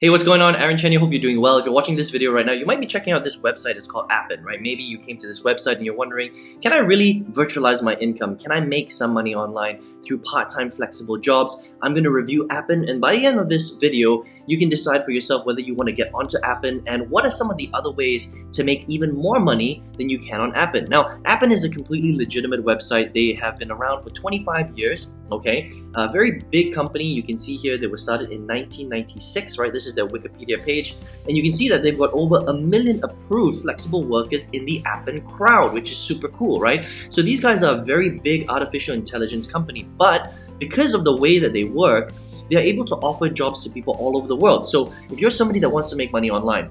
Hey, what's going on? Aaron Chen here. Hope you're doing well. If you're watching this video right now, you might be checking out this website. It's called Appen, right? Maybe you came to this website and you're wondering, can I really virtualize my income? Can I make some money online through part-time flexible jobs? I'm going to review Appen, and by the end of this video, you can decide for yourself whether you want to get onto Appen and what are some of the other ways to make even more money than you can on Appen. Now, Appen is a completely legitimate website. They have been around for 25 years, okay? A very big company. You can see here they were started in 1996, right? This is their Wikipedia page, and you can see that they've got over 1 million approved flexible workers in the Appen crowd, which is super cool, right? So these guys are a very big artificial intelligence company, but because of the way that they work, they are able to offer jobs to people all over the world. So if you're somebody that wants to make money online,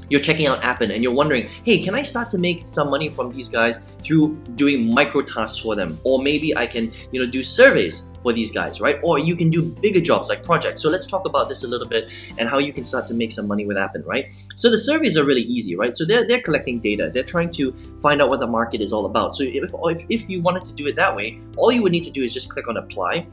you're checking out Appen and you're wondering, hey, can I start to make some money from these guys through doing micro tasks for them? Or maybe I can, do surveys for these guys, right? Or you can do bigger jobs like projects. So let's talk about this a little bit and how you can start to make some money with Appen, right? So the surveys are really easy, right? So they're collecting data. They're trying to find out what the market is all about. So if you wanted to do it that way, all you would need to do is just click on apply,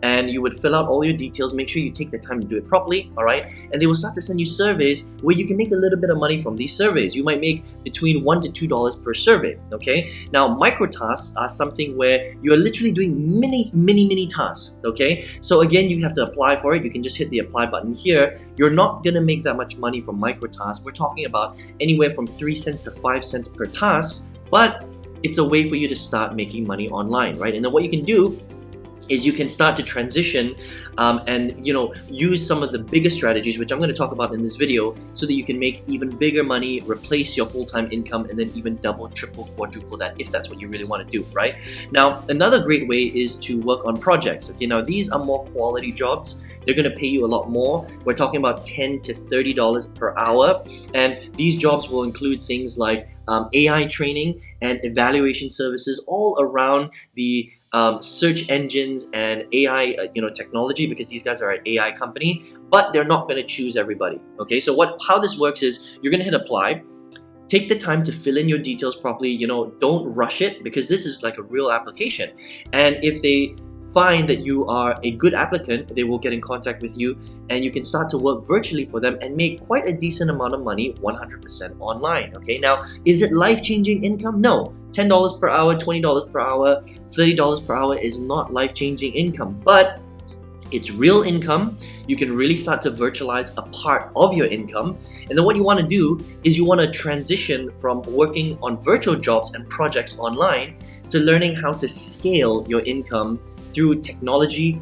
and you would fill out all your details. Make sure you take the time to do it properly, all right? And they will start to send you surveys where you can make a little bit of money from these surveys. You might make between $1 to $2 per survey, okay? Now, micro tasks are something where you are literally doing mini tasks, okay? So again, you have to apply for it. You can just hit the apply button here. You're not gonna make that much money from micro tasks. We're talking about anywhere from 3 cents to 5 cents per task, but it's a way for you to start making money online, right? And then what you can do is you can start to transition and use some of the bigger strategies, which I'm going to talk about in this video, so that you can make even bigger money, replace your full-time income, and then even double, triple, quadruple that if that's what you really want to do, right? Now, another great way is to work on projects. Okay, now these are more quality jobs. They're going to pay you a lot more. We're talking about $10 to $30 per hour, and these jobs will include things like AI training and evaluation services all around the search engines and AI technology, because these guys are an AI company, but they're not going to choose everybody. Okay, so how this works is you're going to hit apply. Take the time to fill in your details properly. Don't rush it, because this is like a real application, and if they find that you are a good applicant, they will get in contact with you, and you can start to work virtually for them and make quite a decent amount of money 100% online. Okay, now is it life-changing income? No. $10 per hour, $20 per hour, $30 per hour is not life-changing income, but it's real income. You can really start to virtualize a part of your income. And then what you want to do is you want to transition from working on virtual jobs and projects online to learning how to scale your income through technology,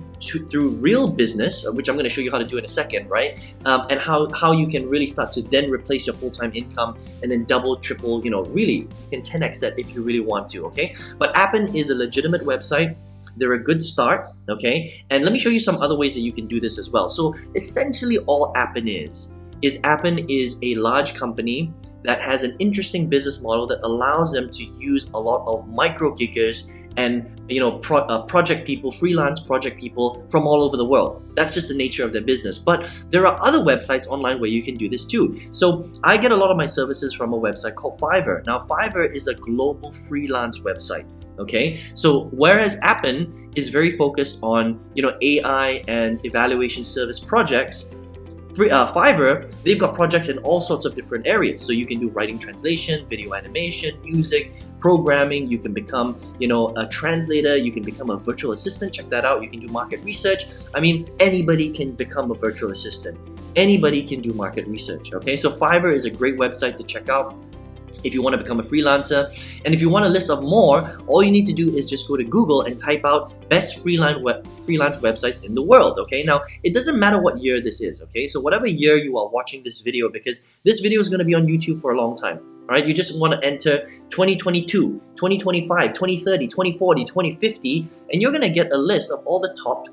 through real business, which I'm going to show you how to do in a second, right? And how you can really start to then replace your full-time income and then double, triple, really, you can 10x that if you really want to, okay? But Appen is a legitimate website. They're a good start, okay? And let me show you some other ways that you can do this as well. So essentially all Appen is Appen is a large company that has an interesting business model that allows them to use a lot of micro giggers and project people, freelance project people from all over the world. That's just the nature of their business. But there are other websites online where you can do this too. So I get a lot of my services from a website called Fiverr. Now Fiverr is a global freelance website. Okay, so whereas Appen is very focused on AI and evaluation service projects, Fiverr, they've got projects in all sorts of different areas. So you can do writing, translation, video animation, music, programming. You can become, a translator. You can become a virtual assistant. Check that out. You can do market research. I mean, anybody can become a virtual assistant. Anybody can do market research. Okay, so Fiverr is a great website to check out if you want to become a freelancer. And if you want a list of more, all you need to do is just go to Google and type out best freelance websites in the world. Okay, now it doesn't matter what year this is. Okay, so whatever year you are watching this video, because this video is going to be on YouTube for a long time. All right, you just want to enter 2022, 2025, 2030, 2040, 2050, and you're going to get a list of all the top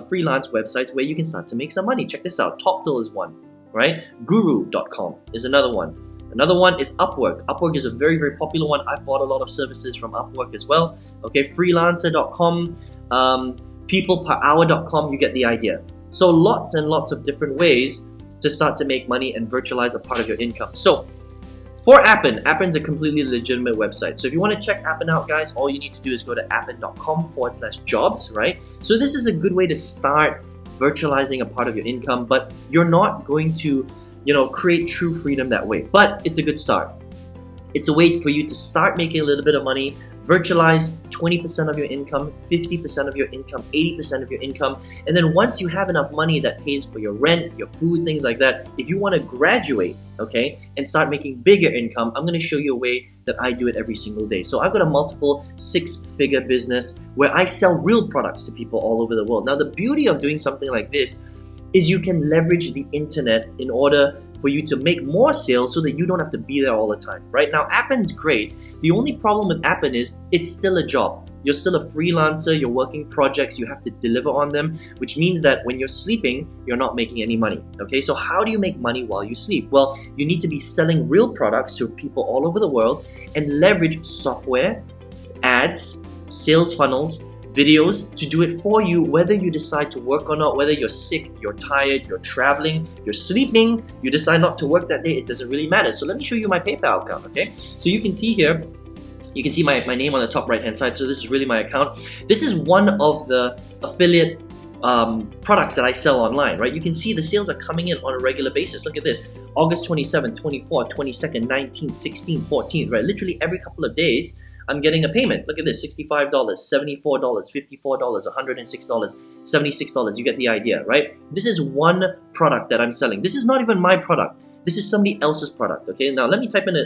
freelance websites where you can start to make some money. Check this out. Toptil is one, right? Guru.com is another one. Another one is Upwork. Upwork is a very, very popular one. I've bought a lot of services from Upwork as well. Okay, freelancer.com, peopleperhour.com, you get the idea. So lots and lots of different ways to start to make money and virtualize a part of your income. So for Appen, Appen's a completely legitimate website. So if you want to check Appen out, guys, all you need to do is go to appen.com/jobs, right? So this is a good way to start virtualizing a part of your income, but you're not going to, create true freedom that way. But it's a good start. It's a way for you to start making a little bit of money, virtualize 20% of your income, 50% of your income, 80% of your income. And then once you have enough money that pays for your rent, your food, things like that, if you want to graduate, okay, and start making bigger income, I'm going to show you a way that I do it every single day. So I've got a multiple 6-figure business where I sell real products to people all over the world. Now, the beauty of doing something like this is you can leverage the internet in order for you to make more sales so that you don't have to be there all the time, right? Now, Appen's great. The only problem with Appen is it's still a job. You're still a freelancer, you're working projects, you have to deliver on them, which means that when you're sleeping, you're not making any money, okay? So how do you make money while you sleep? Well, you need to be selling real products to people all over the world and leverage software, ads, sales funnels, videos to do it for you, whether you decide to work or not, whether you're sick, you're tired, you're traveling, you're sleeping, you decide not to work that day, it doesn't really matter. So let me show you my PayPal account, okay? So you can see here, you can see my name on the top right hand side. So this is really my account. This is one of the affiliate products that I sell online, right? You can see the sales are coming in on a regular basis. Look at this, August 27th, 24th, 22nd, 19th, 16th, 14th, right? Literally every couple of days, I'm getting a payment. Look at this, $65, $74, $54, $106, $76. You get the idea, right? This is one product that I'm selling. This is not even my product. This is somebody else's product, okay? Now, let me type in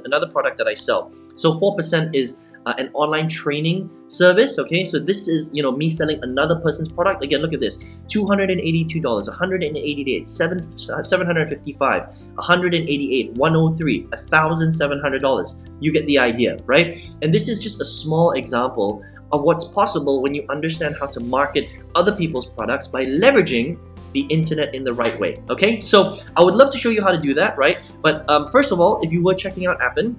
another product that I sell. So 4% is an online training service, okay? So this is, me selling another person's product. Again, look at this, $282, 180 days, $755, 188, 103, $1,700. You get the idea, right? And this is just a small example of what's possible when you understand how to market other people's products by leveraging the internet in the right way, okay? So I would love to show you how to do that, right? But first of all, if you were checking out Appen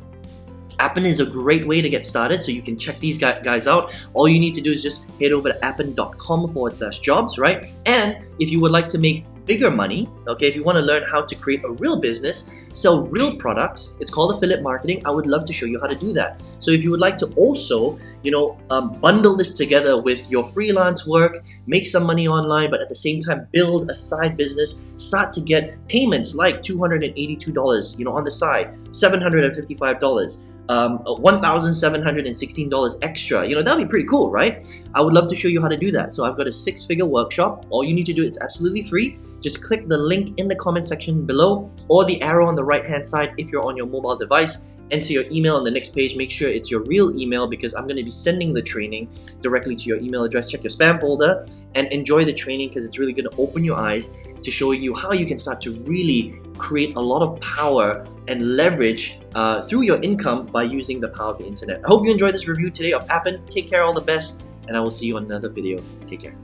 is a great way to get started, so you can check these guys out. All you need to do is just head over to appen.com/jobs, right? And if you would like to make bigger money, okay, if you want to learn how to create a real business, sell real products, it's called affiliate marketing, I would love to show you how to do that. So if you would like to also, bundle this together with your freelance work, make some money online, but at the same time build a side business, start to get payments like $282, on the side, $755, $1,716 extra, that'd be pretty cool, right? I would love to show you how to do that. So I've got a 6-figure workshop. All you need to do, it's absolutely free. Just click the link in the comment section below or the arrow on the right hand side if you're on your mobile device. Enter your email on the next page. Make sure it's your real email because I'm going to be sending the training directly to your email address. Check your spam folder and enjoy the training because it's really going to open your eyes to show you how you can start to really create a lot of power and leverage through your income by using the power of the internet. I hope you enjoyed this review today of Appen. Take care, all the best, and I will see you on another video. Take care.